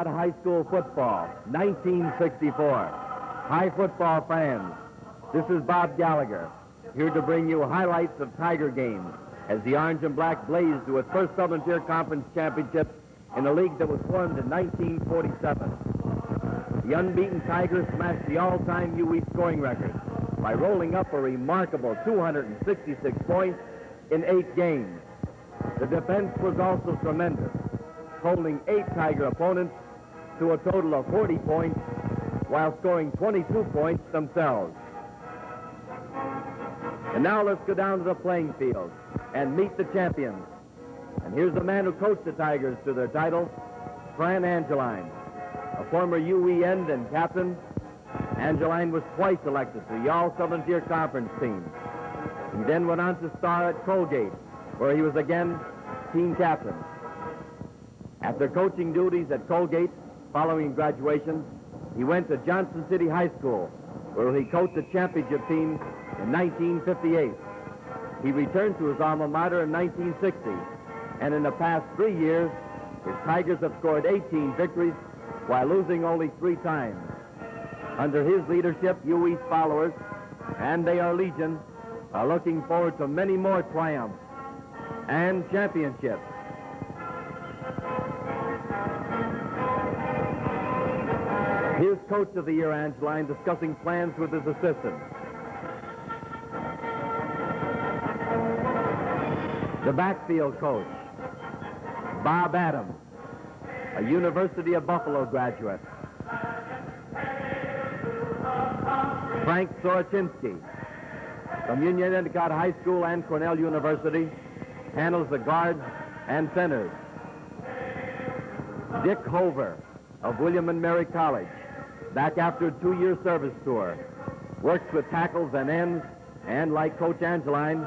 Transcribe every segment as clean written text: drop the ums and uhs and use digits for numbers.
Union-Endicott High School football, 1964. Hi, football fans. This is Bob Gallagher, here to bring you highlights of Tiger games as the Orange and Black blazed to its first Southern Tier Conference championship in a league that was formed in 1947. The unbeaten Tigers smashed the all-time UE scoring record by rolling up a remarkable 266 points in 8 games. The defense was also tremendous, holding 8 Tiger opponents to a total of 40 points while scoring 22 points themselves. And now let's go down to the playing field and meet the champions. And here's the man who coached the Tigers to their title, Fran Angeline, a former UE end and captain. Angeline was twice elected to the All-Southern Tier Conference team. He then went on to star at Colgate, where he was again team captain. After coaching duties at Colgate following graduation, he went to Johnson City High School, where he coached the championship team in 1958. He returned to his alma mater in 1960, and in the past 3 years, his Tigers have scored 18 victories while losing only 3 times. Under his leadership, UE's followers, and they are legion, are looking forward to many more triumphs and championships. Here's Coach of the Year, Angeline, discussing plans with his assistants. The backfield coach, Bob Adams, a University of Buffalo graduate. Frank Sorochinsky, from Union-Endicott High School and Cornell University, handles the guards and centers. Dick Hover, of William and Mary College, back after a 2-year service tour, works with tackles and ends, and like Coach Angeline,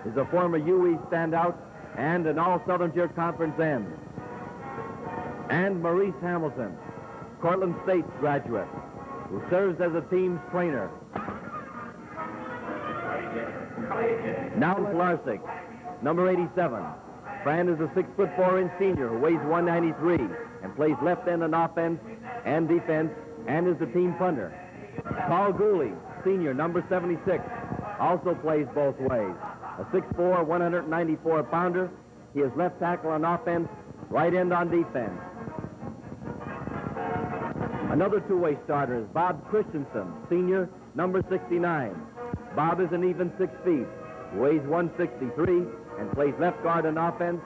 is a former UE standout and an All-Southern Tier Conference end. And Maurice Hamilton, Cortland State's graduate, who serves as a team's trainer. Now Larsick, number 87. Fran is a 6'4" senior who weighs 193 and plays left end on offense and defense and is the team punter. Paul Gooley, senior, number 76, also plays both ways. A 6'4", 194-pounder. He is left tackle on offense, right end on defense. Another two-way starter is Bob Christensen, senior, number 69. Bob is an even 6 feet, weighs 163, and plays left guard on offense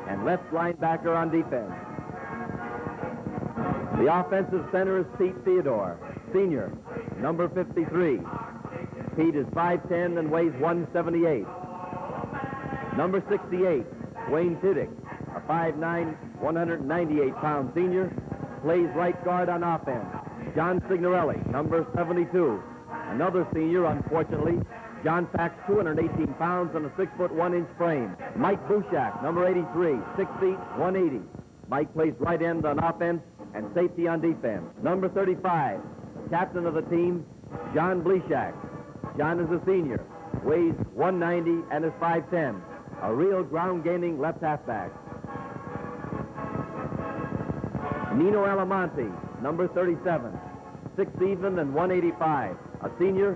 and left linebacker on defense. The offensive center is Pete Theodore, senior, number 53. Pete is 5'10" and weighs 178. Number 68, Wayne Tiddick, a 5'9", 198-pound senior, plays right guard on offense. John Signorelli, number 72, another senior, unfortunately. John packs 218 pounds on a 6'1" frame. Mike Bushak, number 83, 6 feet, 180. Mike plays right end on offense and safety on defense. Number 35, captain of the team, John Bleshak. John is a senior, weighs 190 and is 5'10", a real ground-gaining left halfback. Nino Alamonte, number 37, 6 even and 185, a senior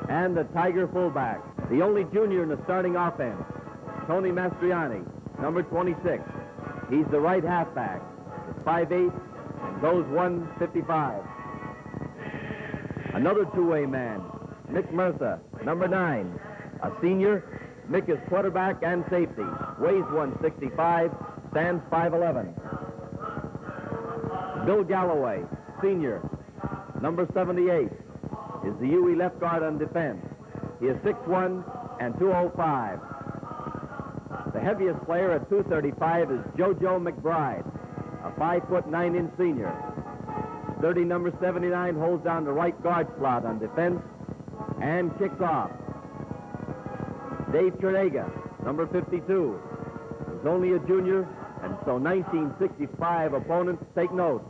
and a Tiger fullback. The only junior in the starting offense, Tony Mastriani, number 26. He's the right halfback, is 5'8", and goes 155. Another two-way man, Mick Murtha, number 9, a senior. Mick is quarterback and safety, weighs 165, stands 5'11". Bill Galloway, senior, number 78, is the UE left guard on defense. He is 6'1" and 205. The heaviest player at 235 is JoJo McBride, a 5'9" senior. Sturdy number 79 holds down the right guard slot on defense and kicks off. Dave Chernega, number 52, is only a junior, and so 1965 opponents take note.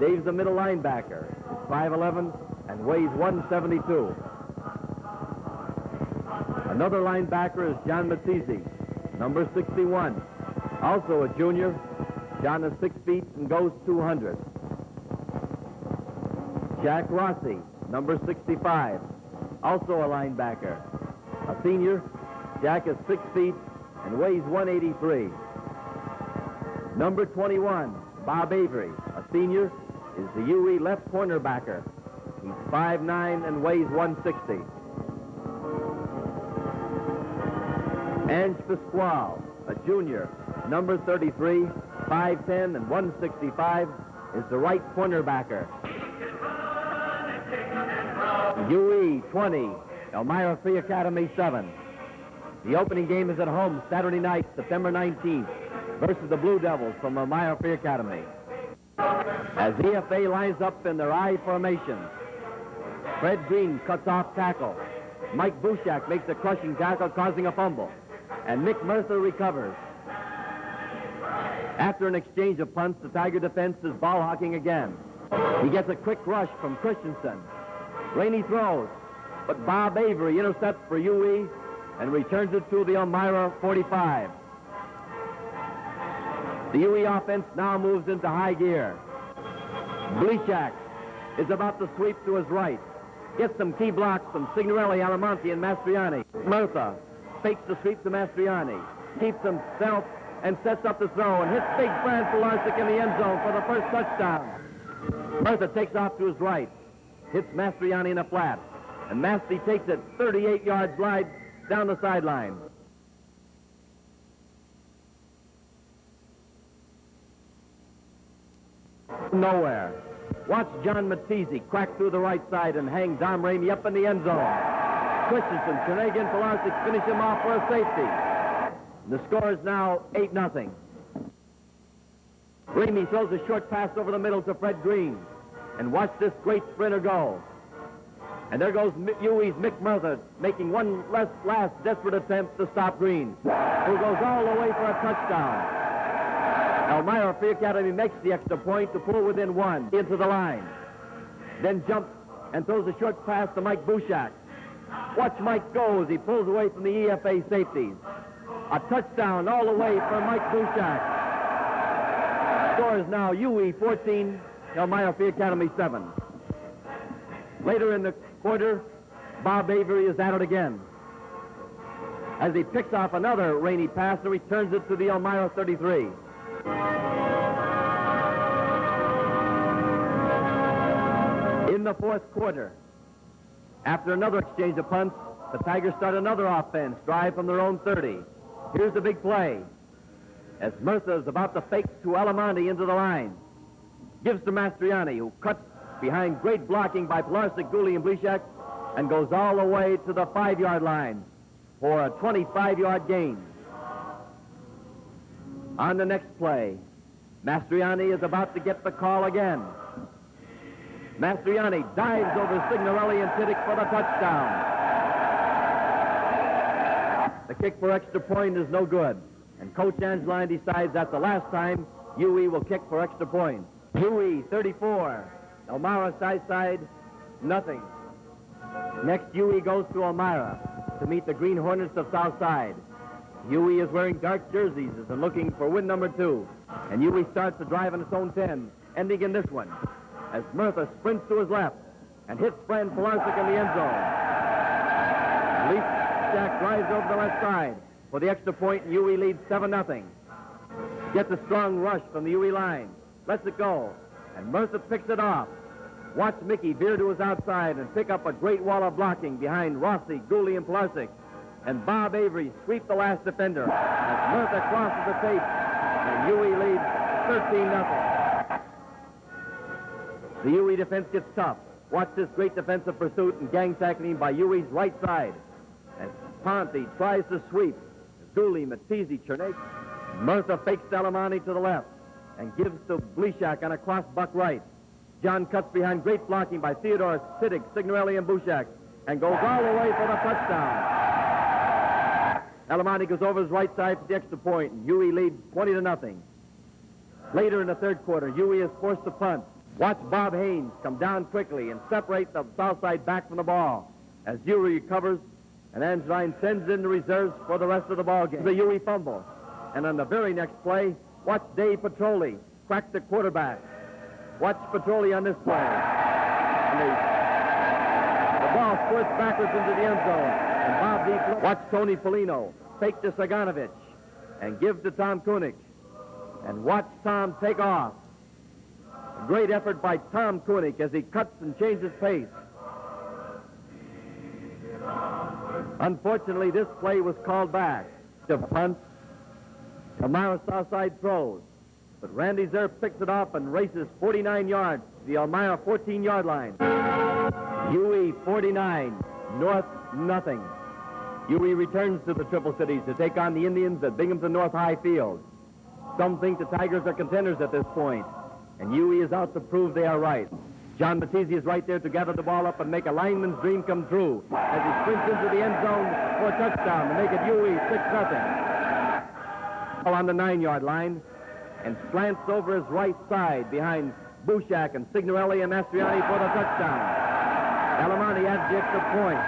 Dave's a middle linebacker, is 5'11", and weighs 172. Another linebacker is John Mattisi, number 61, also a junior. John is 6 feet and goes 200. Jack Rossi, number 65, also a linebacker. A senior, Jack is 6 feet and weighs 183. Number 21, Bob Avery, a senior, is the UE left cornerbacker. He's 5'9" and weighs 160. Ange Pasquale, a junior, number 33, 5'10" and 165, is the right cornerbacker. UE 20, Elmira Free Academy 7. The opening game is at home Saturday night, September 19th, versus the Blue Devils from Elmira Free Academy. As EFA lines up in their I formation, Fred Green cuts off tackle. Mike Bushak makes a crushing tackle, causing a fumble. And Mick Mercer recovers. After an exchange of punts, the Tiger defense is ball hawking again. He gets a quick rush from Christensen. Rainey throws, but Bob Avery intercepts for UE and returns it to the Elmira 45. The UE offense now moves into high gear. Bleshak is about to sweep to his right. Gets some key blocks from Signorelli, Alamonte, and Mastriani. Murtha fakes the sweep to Mastriani, keeps himself and sets up the throw and hits big Fran Pilarczyk in the end zone for the first touchdown. Murtha takes off to his right, hits Mastriani in the flat, and Masti takes it 38-yard glide down the sideline. Nowhere. Watch John Matisse crack through the right side and hang Dom Ramey up in the end zone. Christensen, Kernaghan, Pilarczyk finish him off for a safety. The score is now 8-0. Ramey throws a short pass over the middle to Fred Green. And watch this great sprinter go. And there goes UE's Mick Mercer making one last desperate attempt to stop Green, who goes all the way for a touchdown. Elmira Free Academy makes the extra point to pull within one into the line. Then jumps and throws a short pass to Mike Bushak. Watch Mike go as he pulls away from the EFA safeties. A touchdown all the way for Mike Bushak. Score is now UE 14, Elmira Free Academy 7. Later in the quarter, Bob Avery is at it again as he picks off another Rainey pass and returns it to the Elmira 33. In the fourth quarter, after another exchange of punts, the Tigers start another offense drive from their own 30. Here's the big play as Mercer is about to fake to Alamonte into the line. Gives to Mastriani, who cuts behind great blocking by Pilarczyk, Gooley, and Bleshak, and goes all the way to the 5-yard line for a 25-yard gain. On the next play, Mastriani is about to get the call again. Mastriani dives over Signorelli and Tiddick for the touchdown. The kick for extra point is no good, and Coach Angeline decides that's the last time UE will kick for extra points. UE 34, Elmira side, nothing. Next, UE goes to Elmira to meet the Green Hornets of Southside. UE is wearing dark jerseys and looking for win number 2. And UE starts the drive on its own 10, ending in this one, as Mercer sprints to his left and hits Fran Pilarczyk in the end zone. Jack drives over the left side for the extra point, and UE leads 7-0. Gets a strong rush from the UE line, lets it go, and Mercer picks it off. Watch Mickey veer to his outside and pick up a great wall of blocking behind Rossi, Gooley, and Pilarczyk. And Bob Avery sweep the last defender as Mercer crosses the tape, and UE leads 13-0. The UE defense gets tough. Watch this great defensive pursuit and gang tackling by UE's right side as Ponte tries to sweep. Gooley, Matisse, Chernake. Mercer fakes Alamonte to the left and gives to Bleshak on a cross buck right. John cuts behind great blocking by Theodore, Tiddick, Signorelli, and Bushak, and goes all the way for the touchdown. Alamonte goes over his right side for the extra point, and UE leads 20-0. Later in the third quarter, UE is forced to punt. Watch Bob Haynes come down quickly and separate the south side back from the ball as UE recovers, and Angeline sends in the reserves for the rest of the ball game. The UE fumble. And on the very next play, watch Dave Petroli crack the quarterback. Watch Petroli on this play. And the ball squirts backwards into the end zone. And Bob Deep, watch Tony Polino fake to Saganovich and give to Tom Koenig. And watch Tom take off. A great effort by Tom Koenig as he cuts and changes pace. Unfortunately, this play was called back. The punt. Elmira Southside throws. But Randy Zer picks it up and races 49 yards to the Elmira 14-yard line. UE 49, North nothing. UE returns to the Triple Cities to take on the Indians at Binghamton North High Field. Some think the Tigers are contenders at this point, and UE is out to prove they are right. John Battisti is right there to gather the ball up and make a lineman's dream come true as he sprints into the end zone for a touchdown to make it UE 6-0. On the 9-yard line and slants over his right side behind Bushak and Signorelli and Mastriani for the touchdown. Alamanti adds the extra point,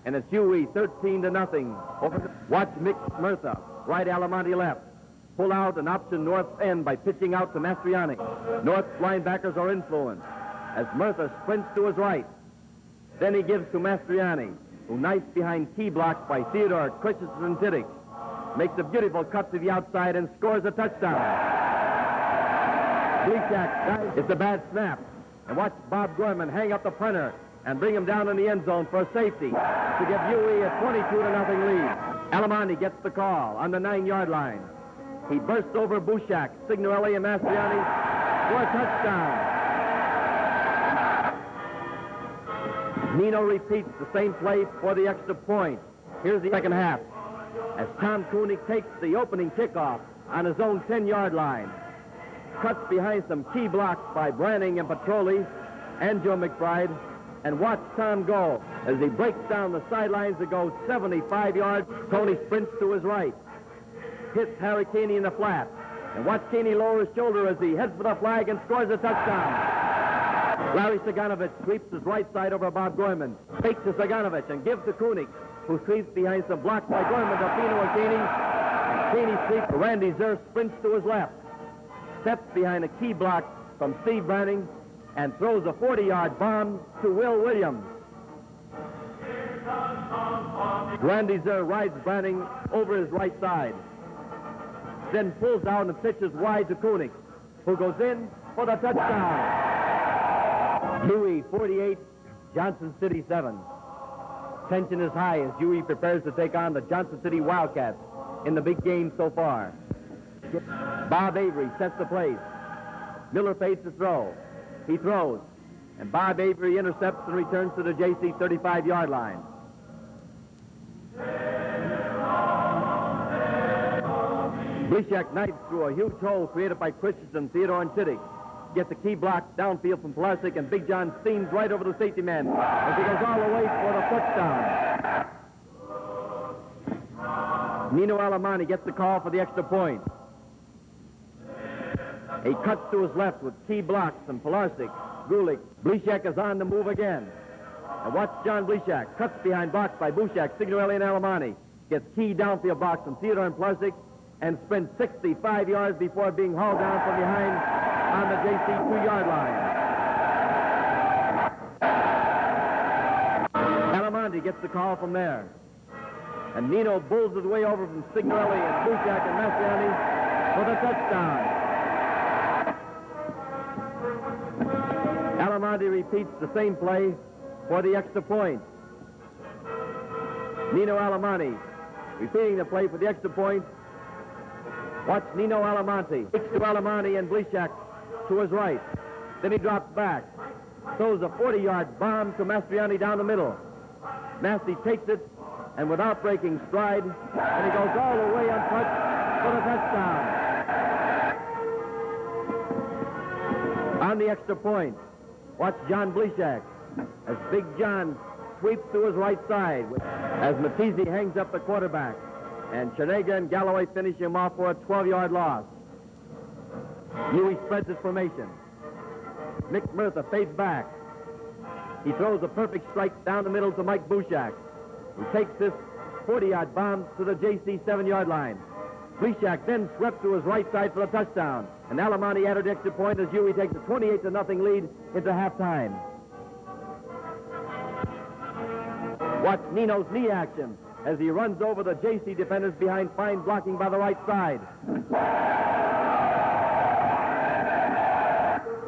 and it's UE 13-0. Watch Mick Murtha, right Alamanti left. Pull out an option North end by pitching out to Mastriani. North's linebackers are influenced as Murtha sprints to his right. Then he gives to Mastriani, who knifes behind key blocks by Theodore, Christensen, and Tiddick. Makes a beautiful cut to the outside and scores a touchdown. Blechak, it's a bad snap. And watch Bob Gorman hang up the punter and bring him down in the end zone for safety to give UE a 22-0 lead. Alamanti gets the call on the 9-yard line. He bursts over Bushak, Signorelli, and Mastriani for a touchdown. Nino repeats the same play for the extra point. Here's the second half as Tom Koenig takes the opening kickoff on his own 10-yard line. Cuts behind some key blocks by Branning and Petroli and Joe McBride. And watch Tom go as he breaks down the sidelines to go 75 yards. Tony sprints to his right. Hits Harry Keeney in the flat. And watch Keeney lower his shoulder as he heads for the flag and scores a touchdown. Larry Saganovich sweeps his right side over Bob Gorman. Fakes to Saganovich and gives to Koenig, who sweeps behind some blocks by Gorman to Pino and Keeney. And Keeney sweeps. Randy Zer sprints to his left. Steps behind a key block from Steve Branning and throws a 40-yard bomb to Will Williams. Randy Zer rides Branning over his right side. Then pulls down and pitches wide to Koenig, who goes in for the touchdown. Dewey 48, Johnson City 7. Tension is high as Dewey prepares to take on the Johnson City Wildcats in the big game so far. Bob Avery sets the place. Miller fades to throw. He throws, and Bob Avery intercepts and returns to the JC 35-yard line. Blechak knifes through a huge hole created by Christensen, Theodore, and Tiddick. Gets a key block downfield from Pulaski, and Big John steams right over the safety man as he goes all the way for the touchdown. Nino Alamanti gets the call for the extra point. He cuts to his left with key blocks from Pulaski, Gulick. Blechak is on the move again. And watch John Blechak. Cuts behind blocks by Bushak, Signorelli, and Alamanti. Gets key downfield blocks from Theodore and Pulaski and sprints 65 yards before being hauled down from behind on the JC 2-yard line. Alamanti gets the call from there. And Nino bulls his way over from Signorelli and Bushak and Mastriani for the touchdown. Alamanti repeats the same play for the extra point. Nino Alamanti repeating the play for the extra point. Watch Nino Alamanti. Takes to Alamanti and Blechak to his right. Then he drops back. Throws a 40-yard bomb to Mastriani down the middle. Masti takes it, and without breaking stride, and he goes all the way untouched for the touchdown. On the extra point, watch John Blechak as Big John sweeps to his right side as Matisse hangs up the quarterback, and Chanega and Galloway finish him off for a 12-yard loss. Huey spreads his formation. Mick Murtha fades back. He throws a perfect strike down the middle to Mike Bushak, who takes this 40-yard bomb to the JC 7-yard line. Blechak then swept to his right side for a touchdown, and Alamanti added extra point as Huey takes a 28-0 lead into halftime. Watch Nino's knee action as he runs over the JC defenders behind fine blocking by the right side.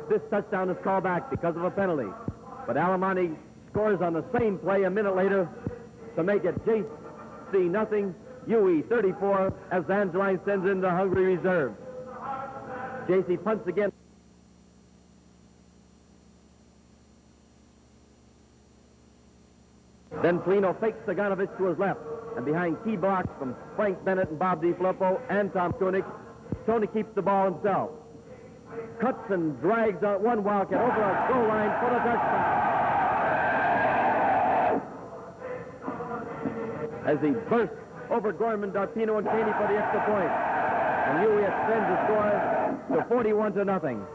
This touchdown is called back because of a penalty. But Alamani scores on the same play a minute later to make it JC nothing, UE 34, as Angeline sends in the hungry reserve. JC punts again. Then Polino fakes Saganovich to his left, and behind key blocks from Frank Bennett and Bob DiFilippo and Tom Koenig, Tony keeps the ball himself. Cuts and drags out one Wildcat over a goal line for the touchdown. As he bursts over Gorman, Darpino, and Caney for the extra point. And UE extends the score to 41-0.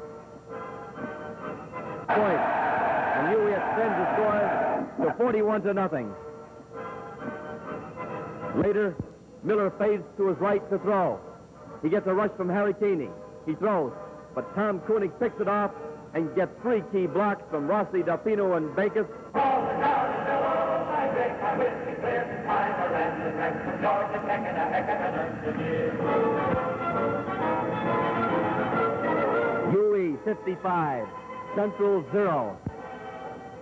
Point. And UE extends the score to 41-0. Later, Miller fades to his right to throw. He gets a rush from Harry Caney. He throws, but Tom Koenig picks it off and gets three key blocks from Rossi, Darpino, and Backus. UE 55, Central 0.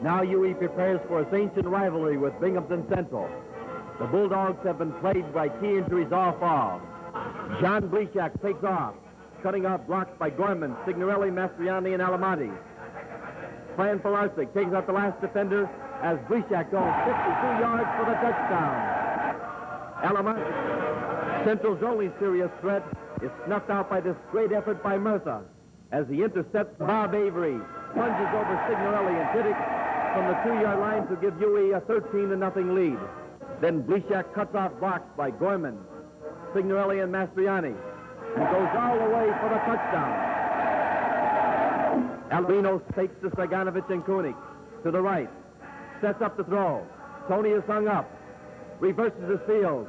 Now UE prepares for its ancient rivalry with Binghamton Central. The Bulldogs have been plagued by key injuries all fall. John Bleshak takes off, cutting out blocks by Gorman, Signorelli, Mastriani, and Alamati. Fran Pilarczyk takes out the last defender as Bleshak goes 52 yards for the touchdown. Alamati, Central's only serious threat, is snuffed out by this great effort by Murtha as he intercepts Bob Avery, plunges over Signorelli and Tiddick from the 2-yard line to give UE a 13-0 lead. Then Bleshak cuts off blocks by Gorman, Signorelli, and Mastriani, and goes all the way for the touchdown. Albino takes to Saganovich and Koenig to the right, sets up the throw. Tony is hung up, reverses his field,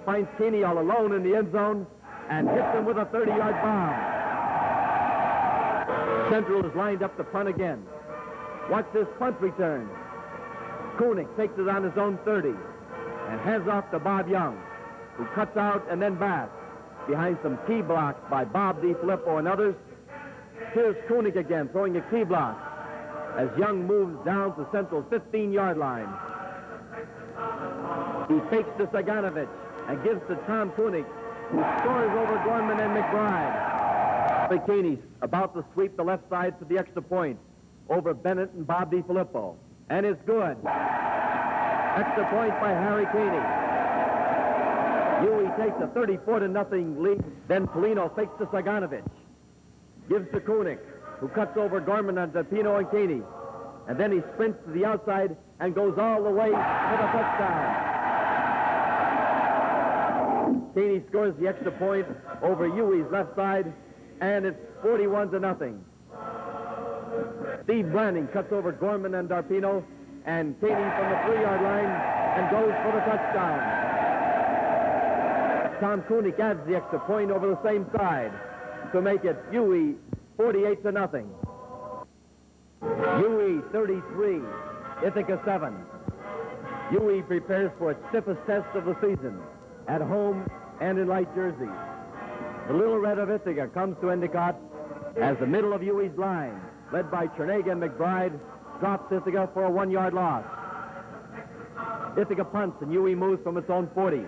finds Caney all alone in the end zone, and hits him with a 30-yard bomb. Central is lined up to punt again. Watch this punt return. Koenig takes it on his own 30 and hands off to Bob Young, who cuts out and then backs behind some key blocks by Bob DiFilippo and others. Here's Koenig again throwing a key block as Young moves down to Central's 15-yard line. He fakes to Saganovich and gives to Tom Koenig, who scores over Gorman and McBride. Caney's about to sweep the left side to the extra point over Bennett and Bob DiFilippo, and it's good. Extra point by Harry Caney. UE takes a 34-0 lead. Then Polino fakes to Saganovich, gives to Koenig, who cuts over Gorman and Darpino and Caney, and then he sprints to the outside and goes all the way for the touchdown. Caney scores the extra point over UE's left side, and it's 41-0. Steve Blanding cuts over Gorman and Darpino and Caney from the 3-yard line and goes for the touchdown. Tom Koenig adds the extra point over the same side to make it UE 48-0. UE 33, Ithaca 7. UE prepares for its stiffest test of the season, at home and in light jerseys. The Little Red of Ithaca comes to Endicott as the middle of UE's line, led by Chernega and McBride, drops Ithaca for a 1-yard loss. Ithaca punts and UE moves from its own 40.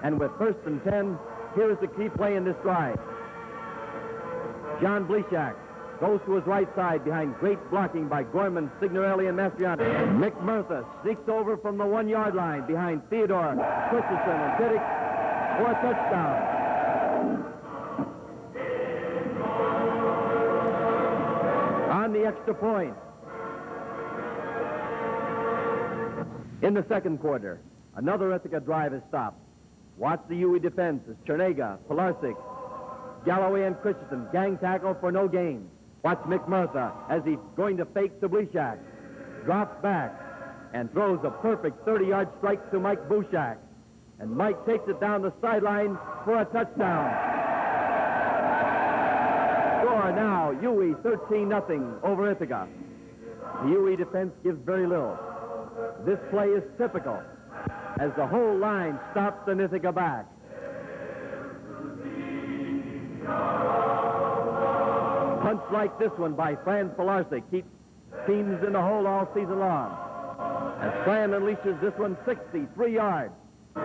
And with 1st and 10, here is the key play in this drive. John Bleshak goes to his right side behind great blocking by Gorman, Signorelli, and Mastriani. Mick Murtha sneaks over from the 1-yard line behind Theodore, Christensen, and Tiddick for a touchdown. On the extra point. In the second quarter, another Ithaca drive is stopped. Watch the UE defense as Chernega, Pilarczyk, Galloway, and Christensen gang tackle for no gain. Watch Mick Murtha as he's going to fake to Bleshak, drops back, and throws a perfect 30-yard strike to Mike Bushak. And Mike takes it down the sideline for a touchdown. Score now, UE 13-0 over Ithaca. The UE defense gives very little. This play is typical. as the whole line stops in Ithaca back. Punch like this one by Fran Pilarczyk keeps teams in the hole all season long. As Fran unleashes this one 63 yards.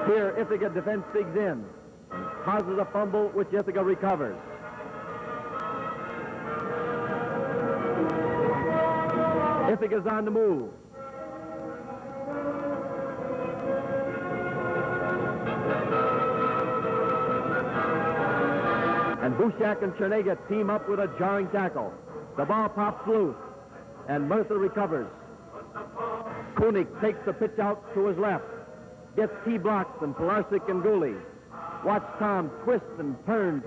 Here Ithaca defense digs in and causes a fumble which Ithaca recovers. Ithaca's on the move. And Bushak and Chernega team up with a jarring tackle. The ball pops loose, and Murtha recovers. Koenig takes the pitch out to his left, gets key blocks from Pilarczyk and Gooley. Watch Tom twist and turn.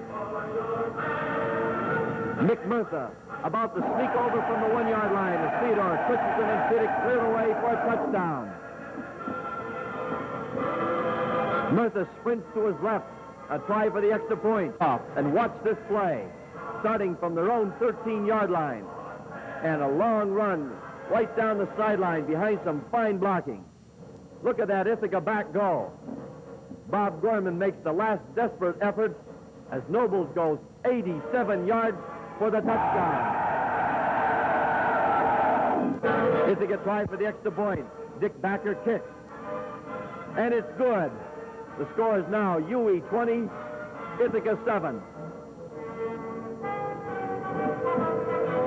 Mick Murtha about to sneak over from the 1-yard line as Theodore, Christensen, and Fiddick clear away for a touchdown. Murtha sprints to his left, a try for the extra point. And watch this play, starting from their own 13-yard line, and a long run right down the sideline behind some fine blocking. Look at that Ithaca back go. Bob Gorman makes the last desperate effort as Nobles goes 87 yards for the touchdown. Ithaca try for the extra point. Dick Backer kicks. And it's good. The score is now UE 20, Ithaca 7.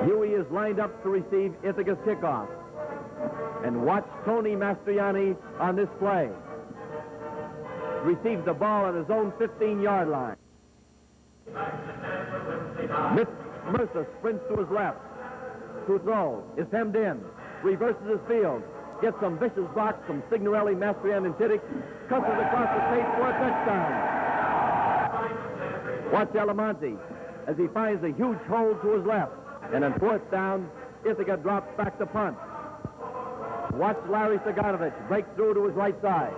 UE is lined up to receive Ithaca's kickoff. And watch Tony Mastriani on this play. Receives the ball on his own 15-yard line. Murtha sprints to his left. To throw. Is hemmed in. Reverses his field. Gets some vicious blocks from Signorelli, Mastriani, and Tiddick. Cusses across the face for a touchdown. Watch Alamonte as he finds a huge hole to his left. And on 4th down, Ithaca drops back to punt. Watch Larry Saganovich break through to his right side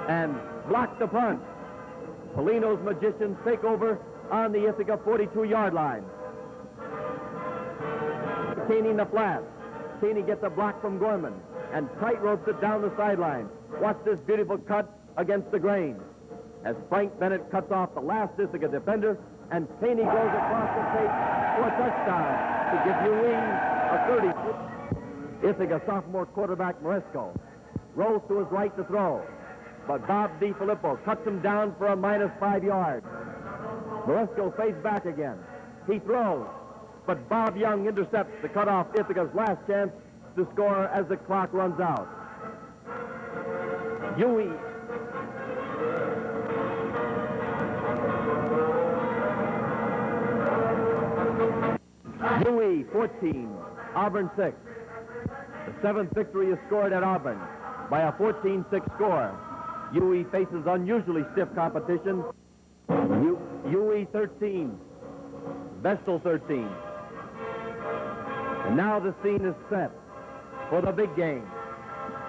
and block the punt. Polino's magicians take over on the Ithaca 42-yard line. Keeney in the flat. Keeney gets a block from Gorman and tight ropes it down the sideline. Watch this beautiful cut against the grain as Frank Bennett cuts off the last Ithaca defender, and Keeney goes across the tape for a touchdown to give UE a 30. Ithaca sophomore quarterback Moresco rolls to his right to throw, but Bob DiFilippo cuts him down for a -5 yards. Moresco fades back again. He throws, but Bob Young intercepts to cut off Ithaca's last chance to score as the clock runs out. UE UE 14, Auburn 6. The 7th victory is scored at Auburn by a 14-6 score. UE faces unusually stiff competition. UE 13, Vestal 13. And now the scene is set for the big game,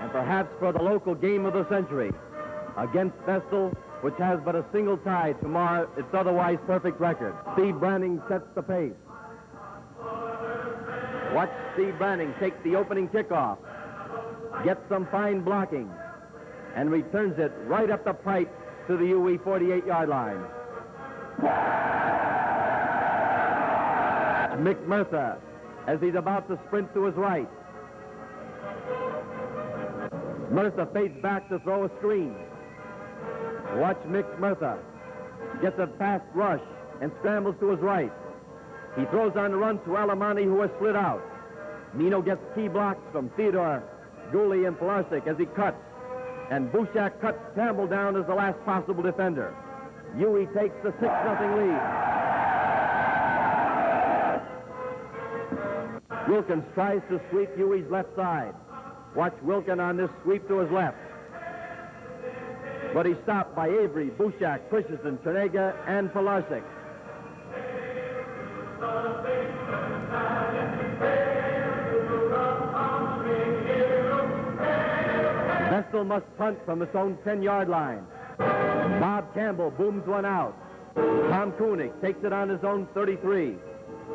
and perhaps for the local game of the century, against Vestal, which has but a single tie to mar its otherwise perfect record. Steve Branning sets the pace. Watch Steve Branning take the opening kickoff, gets some fine blocking, and returns it right up the pipe to the UE 48-yard line. Mick Murtha, as he's about to sprint to his right. Murtha fades back to throw a screen. Watch Mick Murtha. Gets a fast rush and scrambles to his right. He throws on the run to Alamonte, who has slid out. Nino gets key blocks from Theodore, Gooley, and Pilarczyk as he cuts. And Bushak cuts Campbell down as the last possible defender. UE takes the 6-0 lead. Wilkins tries to sweep UE's left side. Watch Wilkin on this sweep to his left. But he's stopped by Avery, Bushak, Christensen, Chernega, and Pilarczyk. Vestal must punt from its own 10-yard line. Bob Campbell booms one out. Tom Koenig takes it on his own 33.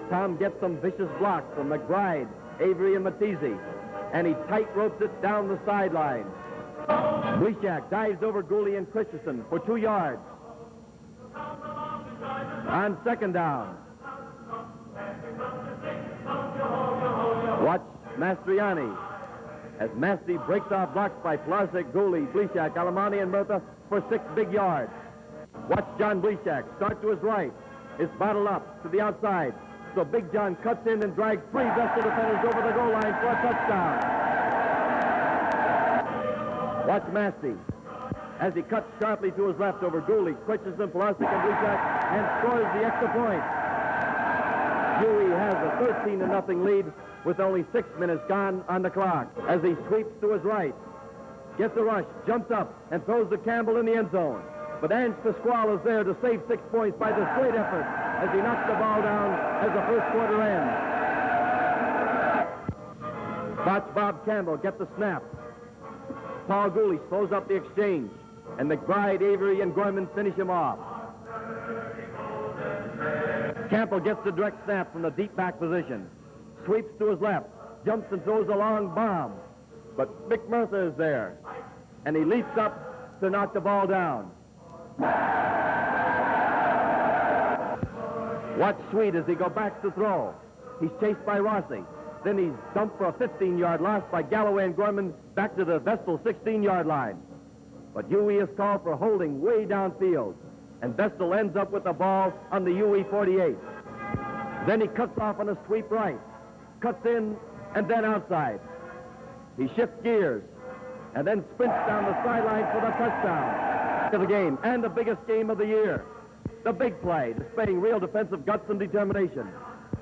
Tom gets some vicious blocks from McBride, Avery, and Matisse, and he tight ropes it down the sideline. Blishak dives over Gooley and Christensen for 2 yards. On second down. Watch Mastriani as Masti breaks off blocks by Plasek, Gooley, Blishak, Alemani, and Murtha for 6 big yards. Watch John Blishak start to his right. It's bottled up to the outside. So Big John cuts in and drags 3 Vestal defenders over the goal line for a touchdown. Watch Masti as he cuts sharply to his left over Gooley, Christensen, Plasek, and Blishak and scores the extra point. Huey has a 13-0 lead with only 6 minutes gone on the clock as he sweeps to his right. Gets a rush, jumps up, and throws to Campbell in the end zone. But Ange Pasquale is there to save 6 points by this great effort as he knocks the ball down as the first quarter ends. Watch Bob Campbell get the snap. Paul Gooley slows up the exchange, and McBride, Avery, and Gorman finish him off. Campbell gets the direct snap from the deep back position. Sweeps to his left, jumps and throws a long bomb. But Mick Murtha is there, and he leaps up to knock the ball down. Watch Sweet as he goes back to throw. He's chased by Rossi. Then he's dumped for a 15-yard loss by Galloway and Gorman back to the Vestal 16-yard line. But Huey is called for holding way downfield, and Vestal ends up with the ball on the Huey 48. Then he cuts off on a sweep right, cuts in, and then outside. He shifts gears, and then sprints down the sideline for the touchdown. To the game, and the biggest game of the year. The big play, displaying real defensive guts and determination,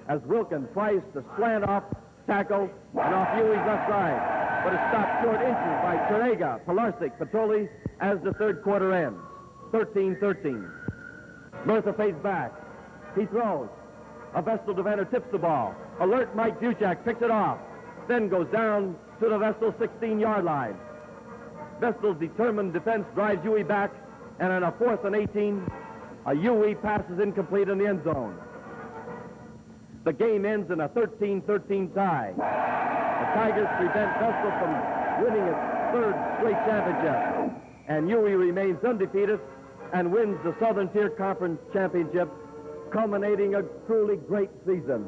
as Wilkin tries to slant off, tackle, and off Huey's left side. But it's stopped short inches by Terega, Pilarczyk, Petroli as the third quarter ends. 13-13. Murtha fades back. He throws. A Vestal defender tips the ball. Alert Mike Buchak picks it off, then goes down to the Vestal 16-yard line. Vestal's determined defense drives Huey back, and on a 4th and 18, a Huey pass is incomplete in the end zone. The game ends in a 13-13 tie. The Tigers prevent Vestal from winning its 3rd straight championship, and Huey remains undefeated and wins the Southern Tier Conference Championship, culminating a truly great season.